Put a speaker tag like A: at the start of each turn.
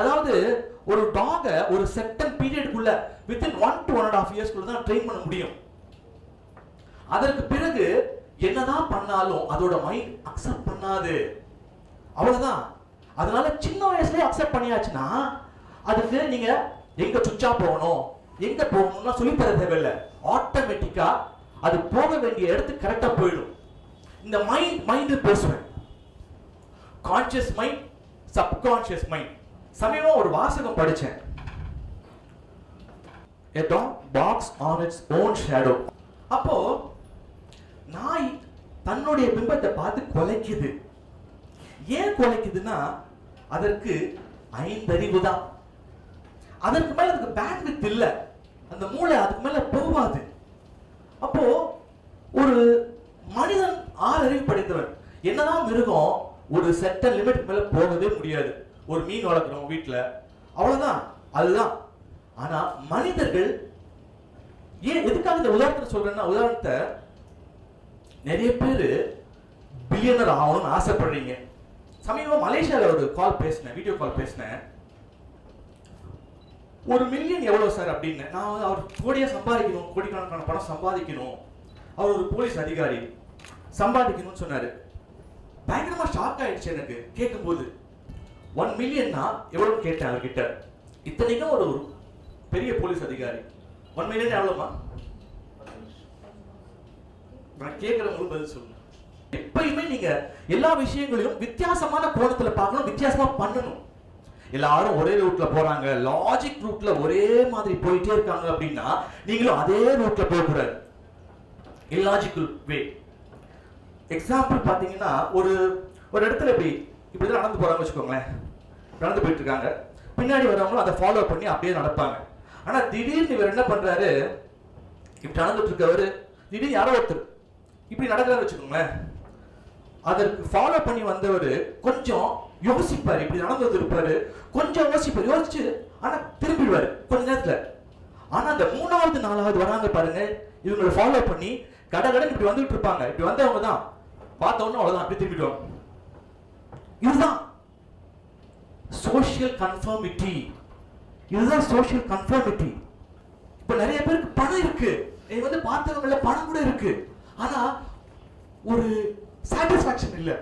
A: அதாவது ஒரு டாகை ஒரு செர்டன் பீரியடுக்குள்ள வித்தின் 1 to 1.5 years தான் ட்ரெயின் பண்ண முடியும். அதற்கு பிறகு என்னதான் பண்ணாலும் அதோட மைண்ட் அக்செப்ட் பண்ணாது, அவ்வளவுதான். அதனால சின்ன வயசுலயே அக்செப்ட் பண்ணியாச்சுன்னா அதுக்கு நீங்க எங்க சுவிட்சா போகணும் எங்க போகணும்னா சொல்லி தர தேவையில்லை. ஆட்டோமேட்டிக்கா அது போக வேண்டிய இடத்துக்கு கரெக்டா போயிடும். இந்த மைண்ட் பேசுவேன், கான்சியஸ் மைண்ட், சப்கான்சியஸ் மைண்ட். சமீபம் ஒரு வாசகம் படிச்சேன், a dog barks on its own shadow. அப்போ நாய் தன்னுடைய பிம்பத்தை பார்த்து குலைக்குது. ஏன் குலைக்குதுன்னா அதற்கு 5 அறிவு தான். அதற்கு மேல அதுக்கு பேண்ட்வித் இல்ல, அந்த மூளை அதுக்கு மேல போகாது. அப்போ ஒரு மனிதன் 6 அறிவு படைத்தவன். என்னதான் மிருகம் ஒரு செர்டன் லிமிட் மேல போகவே முடியாது. ஒரு மீன் வளர்க்குறோம் வீட்டுல, அவ்வளவுதான், அதுதான். ஆனா மனிதர்கள் ஏன் எதுக்காக இந்த உதாரணத்தை சொல்றேன்னா, உதாரணத்தை நிறைய பேர் பில்லியனர் ஆகணும்னு ஆசைப்படுறீங்க. சமீபம் மலேசியாவில் ஒரு கால் பேசினேன், வீடியோ கால் பேசினேன். 1 மில்லியன் எவ்வளவு சார் அப்படின்னு. நான் அவர் கோடியா சம்பாதிக்கணும், கோடிக்கணக்கான பணம் சம்பாதிக்கணும், அவர் ஒரு போலீஸ் அதிகாரி, சம்பாதிக்கணும்னு சொன்னாரு. பயங்கரமா ஷாக் ஆயிடுச்சு எனக்கு கேட்கும்போது. 1 மில்லியன்னா எவ்வளவு கேட்டேன் அவர்கிட்ட. இத்தனைக்கும் ஒரு பெரிய போலீஸ் அதிகாரி. 1 மில்லியன் எவ்வளவுமா? நான் கேட்கிறவங்களுக்கு பதில் சொல்லுங்க. எப்பயுமே நீங்க எல்லா விஷயங்களையும் வித்தியாசமான கோணத்துல பார்க்கணும், வித்தியாசமா பண்ணணும். எல்லாரும் ஒரே ரூட்ல போறாங்க, லாஜிக் ரூட்ல ஒரே மாதிரி போயிட்டே இருக்காங்க அப்படின்னா நீங்களும் அதே ரூட்ல போக கூடாது, இல்லாஜிக்கல் வே. எக்ஸாம்பிள் பாத்தீங்கன்னா ஒரு இடத்துல இப்படிதான் நடந்து போறாங்க வச்சுக்கோங்களேன். நடந்து போயிட்டு இருக்காங்க, பின்னாடி வரவங்களும் அதை ஃபாலோ பண்ணி அப்படியே நடப்பாங்க. ஆனா திடீர்னு இவர் என்ன பண்றாரு, இப்படி நடந்துட்டு இருக்கவரு திடீர்னு யாரோ ஒருத்தர் இப்படி நடக்கிறாரு வச்சுக்கோங்களேன். அதற்கு ஃபாலோ பண்ணி வந்தவர் கொஞ்சம் யோசிப்பாரு, இப்படி நடந்து வந்திருப்பாரு, கொஞ்சம் யோசிப்பாரு, யோசிச்சு ஆனா திரும்பிடுவாரு கொஞ்ச நேரத்துல. ஆனா அந்த 3வது 4வது வராங்க பாருங்க, இவங்களை ஃபாலோ பண்ணி கடகடன் இப்படி வந்துட்டு இருப்பாங்க. இப்படி வந்தவங்க தான் பார்த்த உடனே அவ்வளவுதான் அப்படி திரும்பிடுவாங்க. இதுதான் சோஷியல் கன்ஃபர்மிட்டி. இதுதான் சோஷியல் கன்ஃபர்மிட்டி. இப்ப நிறைய பேருக்கு பணம் இருக்கு, பார்த்தவங்கள பணம் கூட இருக்கு, ஆனா ஒரு சாட்டிஸ்பாக்சன் இல்ல.